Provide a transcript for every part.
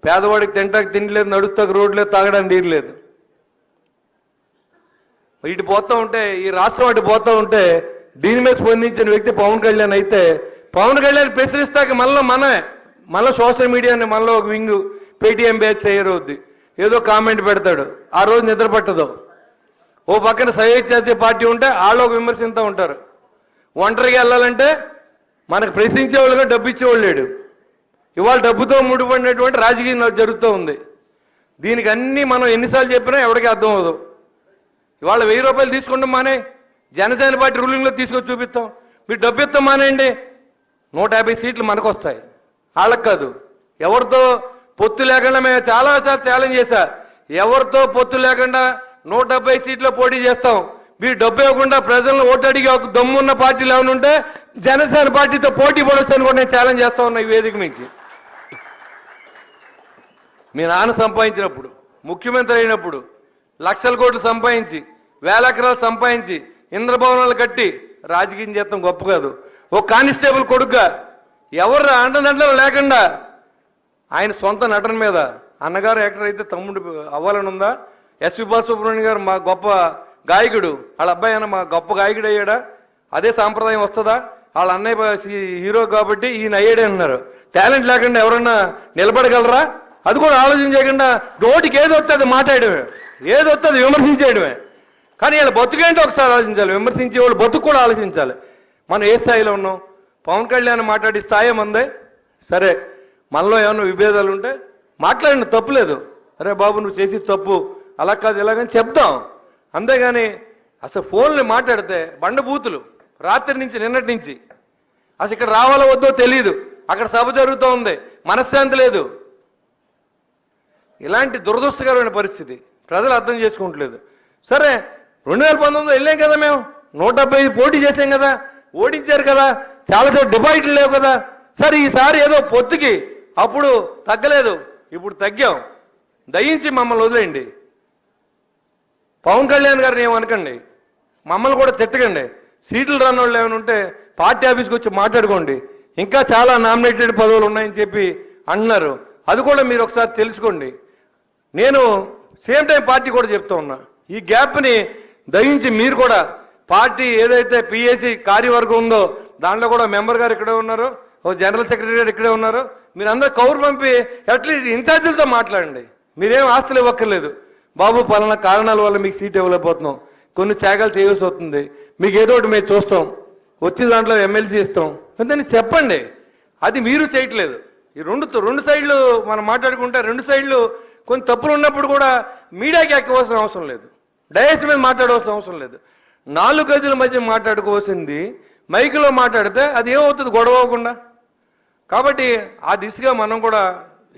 పేదవాడికి తింటాకి తిండి లేదు, నడుస్తాకు రోడ్డు లేదు, తాగడానికి నీరు లేదు. ఇటు పోతా ఉంటే, ఈ రాష్ట్రం అటు పోతా ఉంటే దీని మీద స్పందించిన వ్యక్తి పవన్ కళ్యాణ్ అయితే, పవన్ కళ్యాణ్ ప్రశ్నిస్తాక మళ్ళీ సోషల్ మీడియాని మనలో ఒక వింగ్ పేటీఎం బ్యాచ్ తయారవుద్ది, ఏదో కామెంట్ పెడతాడు, ఆ రోజు నిద్ర పట్టదు. ఓ పక్కన సహ్యచేసే పార్టీ ఉంటే వాళ్ళు ఒక విమర్శిస్తూ ఉంటారు. ఒంటరిగా వెళ్ళాలంటే మనకు ప్రశ్నించేవాళ్ళుగా డబ్బు ఇచ్చేవాళ్ళు లేడు. ఇవాళ డబ్బుతో ముడిపడినటువంటి రాజకీయం జరుగుతూ ఉంది. దీనికి అన్నీ మనం ఎన్నిసార్లు చెప్పినా ఎవరికి అర్థం అవ్వదు. ఇవాళ 1000 రూపాయలు తీసుకుంటాం మానే, జనసేన పార్టీ రూలింగ్లో తీసుకొచ్చి చూపిస్తాం. మీరు డబ్బు ఇస్తాం మానేయండి, 150 సీట్లు మనకు వస్తాయి, వాళ్ళకి కాదు. ఎవరితో పొత్తు లేకుండా మేము చాలాసార్లు ఛాలెంజ్ చేశా, ఎవరితో పొత్తు లేకుండా 170 సీట్లో పోటీ చేస్తాం. మీరు డబ్బు ఇవ్వకుండా ప్రజలను ఓటు అడిగి ఒక దమ్మున్న పార్టీలు ఏమైనా ఉంటే జనసేన పార్టీతో పోటీ పడొచ్చని కూడా నేను ఛాలెంజ్ చేస్తా ఉన్నా ఈ వేదిక నుంచి. మీ నాన్న సంపాదించినప్పుడు, ముఖ్యమంత్రి అయినప్పుడు లక్షల కోట్లు సంపాదించి, 1000 ఎకరాలు సంపాదించి, ఇంద్రభవనాలు కట్టి రాజకీయం చేస్తాం గొప్ప కాదు. ఓ కానిస్టేబుల్ కొడుగ్గా ఎవరు అండదండలు లేకుండా ఆయన సొంత నటన మీద, అన్నగారు యాక్టర్ అయితే తమ్ముడు అవ్వాలని ఉందా? ఎస్పి బాలసుబ్రహ్మణ్యం గారు మా గొప్ప గాయకుడు, వాళ్ళ అబ్బాయి అయినా మా గొప్ప గాయకుడు అయ్యాడా? అదే సాంప్రదాయం వస్తుందా? వాళ్ళ అన్నయ్య హీరో కాబట్టి ఈయన అయ్యాడే అన్నారు. టాలెంట్ లేకుండా ఎవరన్నా నిలబడగలరా? అది కూడా ఆలోచన చేయకుండా నోటికి ఏది వస్తుంది మాట్లాడమే, ఏది వస్తుంది విమర్శించేయడమే. కానీ వీళ్ళ బతుకేంటో ఒకసారి ఆలోచించాలి, విమర్శించే వాళ్ళు బతుకు కూడా ఆలోచించాలి. మనం ఏ స్థాయిలో ఉన్నాం? పవన్ కళ్యాణ్ మాట్లాడి స్థాయి మందే. సరే, మనలో ఏమైనా విభేదాలు ఉంటే మాట్లాడిన తప్పులేదు. అరే బాబు నువ్వు చేసి తప్పు, అలా కాదు ఇలాగని చెప్దాం. అంతేగాని అసలు ఫోన్లు మాట్లాడితే బండబూతులు రాత్రి నుంచి నిన్నటి నుంచి అసలు ఇక్కడ రావాలో వద్దో తెలియదు, అక్కడ సభ జరుగుతూ ఉంది, మనశ్శాంతి లేదు. ఇలాంటి దురదృష్టకరమైన పరిస్థితి ప్రజలు అర్థం చేసుకుంటలేదు. సరే 2019 వెళ్ళాం కదా, మేము 170 పోటీ చేసాం కదా, ఓడించారు కదా, చాలాసేపు డిపాజిట్లు లేవు కదా. సరే ఈసారి ఏదో పొత్తుకి అప్పుడు తగ్గలేదు, ఇప్పుడు తగ్గాం, దయించి మమ్మల్ని వదిలేయండి. పవన్ కళ్యాణ్ గారిని ఏమనకండి, మమ్మల్ని కూడా తిట్టకండి. సీట్లు రాని వాళ్ళు ఏమైనా ఉంటే పార్టీ ఆఫీస్కి వచ్చి మాట్లాడుకోండి. ఇంకా చాలా నామినేటెడ్ పదవులు ఉన్నాయని చెప్పి అంటున్నారు, అది కూడా మీరు ఒకసారి తెలుసుకోండి. నేను సేమ్ టైం పార్టీ కూడా చెప్తా ఉన్నా, ఈ గ్యాప్ని దయించి మీరు కూడా పార్టీ ఏదైతే పిఎస్సి కార్యవర్గం ఉందో దాంట్లో కూడా మెంబర్ గారు ఇక్కడే ఉన్నారు, ఓ జనరల్ సెక్రటరీ గారు ఇక్కడే ఉన్నారు. మీరందరూ కౌరు పంపి అట్లీస్ట్ ఇన్ఛార్జీలతో మాట్లాడండి. మీరేం ఆస్తులు ఇవ్వక్కర్లేదు, బాబు పలానా కారణాల వల్ల మీకు సీట్ ఇవ్వలేకపోతున్నాం, కొన్ని త్యాగాలు చేయాల్సి వస్తుంది, మీకు ఏదో ఒకటి మేము చూస్తాం, వచ్చి దాంట్లో ఎమ్మెల్సీ ఇస్తాం అని చెప్పండి. అది మీరు చేయట్లేదు. ఈ రెండు సైడ్లు మనం మాట్లాడుకుంటే రెండు సైడ్లు కొన్ని తప్పులు ఉన్నప్పుడు కూడా మీడియాకి ఎక్కవలసిన అవసరం లేదు, డయాస్ మీద మాట్లాడవలసిన అవసరం లేదు. 4 గజుల మధ్య మాట్లాడుకోవాల్సింది మైకులో మాట్లాడితే అది ఏమవుతుంది గొడవ అవ్వకుండా. కాబట్టి ఆ దిశగా మనం కూడా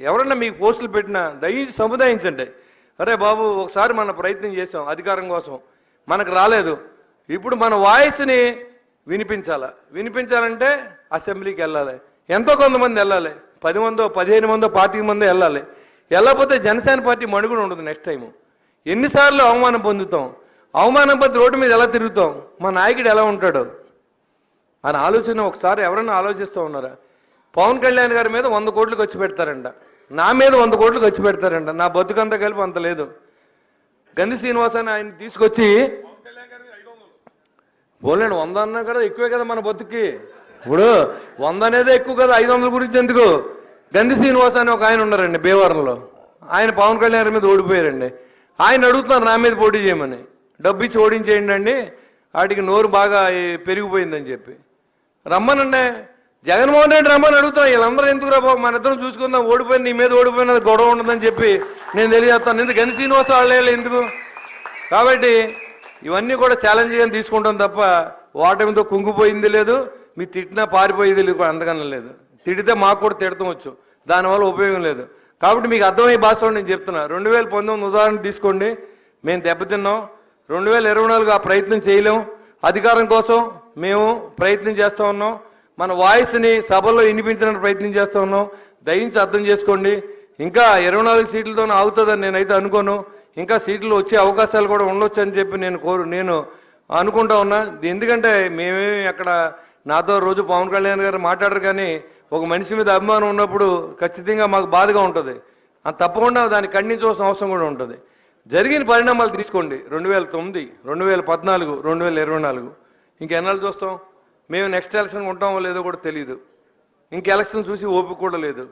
ఎవరన్నా మీకు పోస్టులు పెట్టినా దయించి సముదాయించండి. అరే బాబు ఒకసారి మన ప్రయత్నం చేసాం అధికారం కోసం, మనకు రాలేదు, ఇప్పుడు మన వాయిస్ని వినిపించాలంటే అసెంబ్లీకి వెళ్ళాలి, ఎంతో కొంతమంది వెళ్ళాలి, 10 మందో 15 మందో 25 మందో వెళ్ళాలి. వెళ్ళకపోతే జనసేన పార్టీ మనుగడ ఉండదు. నెక్స్ట్ టైం ఎన్నిసార్లు అవమానం పొందుతాం, అవమానం పొంది రోడ్డు మీద ఎలా తిరుగుతాం, మా నాయకుడు ఎలా ఉంటాడు అని ఆలోచన ఒకసారి ఎవరన్నా ఆలోచిస్తూ ఉన్నారా? పవన్ కళ్యాణ్ గారి మీద 100 కోట్లు ఖర్చు పెడతారంట, నా మీద 100 కోట్లు ఖర్చు పెడతారంట, నా బతుకంతా కలిపి అంత లేదు. గంధి శ్రీనివాసాన్ని ఆయన తీసుకొచ్చి పోలేండి 100 అన్నా కదా ఎక్కువే కదా మన బతుక్కి. ఇప్పుడు 100 అనేదే ఎక్కువ కదా, 500 గురించి ఎందుకు? గంధి శ్రీనివాస్ అని ఒక ఆయన ఉన్నారండి భీమవరంలో, ఆయన పవన్ కళ్యాణ్ మీద ఓడిపోయారండి. ఆయన అడుగుతున్నారు నా మీద పోటీ చేయమని, డబ్బు ఇచ్చి ఓడించేయండి అండి, వాటికి నోరు బాగా పెరిగిపోయిందని చెప్పి రమ్మనండి. జగన్మోహన్ రెడ్డి రమ్మని అడుగుతాను, వీళ్ళందరూ ఎందుకు రా బాబు మన ఇద్దరం చూసుకుందాం, ఓడిపోయింది నీ మీద ఓడిపోయిన గొడవ ఉండదని చెప్పి నేను తెలియజేస్తాను. ఎందుకు గంధి శ్రీనివాస్ వాళ్ళే ఎందుకు? కాబట్టి ఇవన్నీ కూడా ఛాలెంజ్గా తీసుకుంటాం తప్ప ఓటమితో కుంగిపోయింది లేదు, మీ తిట్టినా పారిపోయేది లేదు, అంతకన్నా లేదు. తిడితే మాకు కూడా తిడతాం వచ్చు, దానివల్ల ఉపయోగం లేదు. కాబట్టి మీకు అర్థమయ్యే భాషలో నేను చెప్తున్నా, 2019 ఉదాహరణ తీసుకోండి, మేము దెబ్బతిన్నాం. 2024 ఆ ప్రయత్నం చేయలేం, అధికారం కోసం మేము ప్రయత్నం చేస్తూ ఉన్నాం, మన వాయిస్ని సభల్లో వినిపించడానికి ప్రయత్నం చేస్తూ ఉన్నాం. దయించి అర్థం చేసుకోండి. ఇంకా 24 సీట్లతోనే ఆగుతుందని నేనైతే అనుకోను, ఇంకా సీట్లు వచ్చే అవకాశాలు కూడా ఉండొచ్చు అని చెప్పి నేను అనుకుంటా ఉన్నా. ఎందుకంటే మేమేమి అక్కడ నాతో రోజు పవన్ కళ్యాణ్ గారు మాట్లాడరు, కానీ ఒక మనిషి మీద అభిమానం ఉన్నప్పుడు ఖచ్చితంగా మాకు బాధగా ఉంటుంది. తప్పకుండా దాన్ని ఖండించవలసిన అవసరం కూడా ఉంటుంది. జరిగిన పరిణామాలు తీసుకోండి. 2009, 2014, 2024 ఇంకెన్నాళ్ళు చూస్తాం? మేము నెక్స్ట్ ఎలక్షన్ ఉంటామో లేదో కూడా తెలియదు. ఇంక ఎలక్షన్ చూసి ఓపిక కూడా లేదు.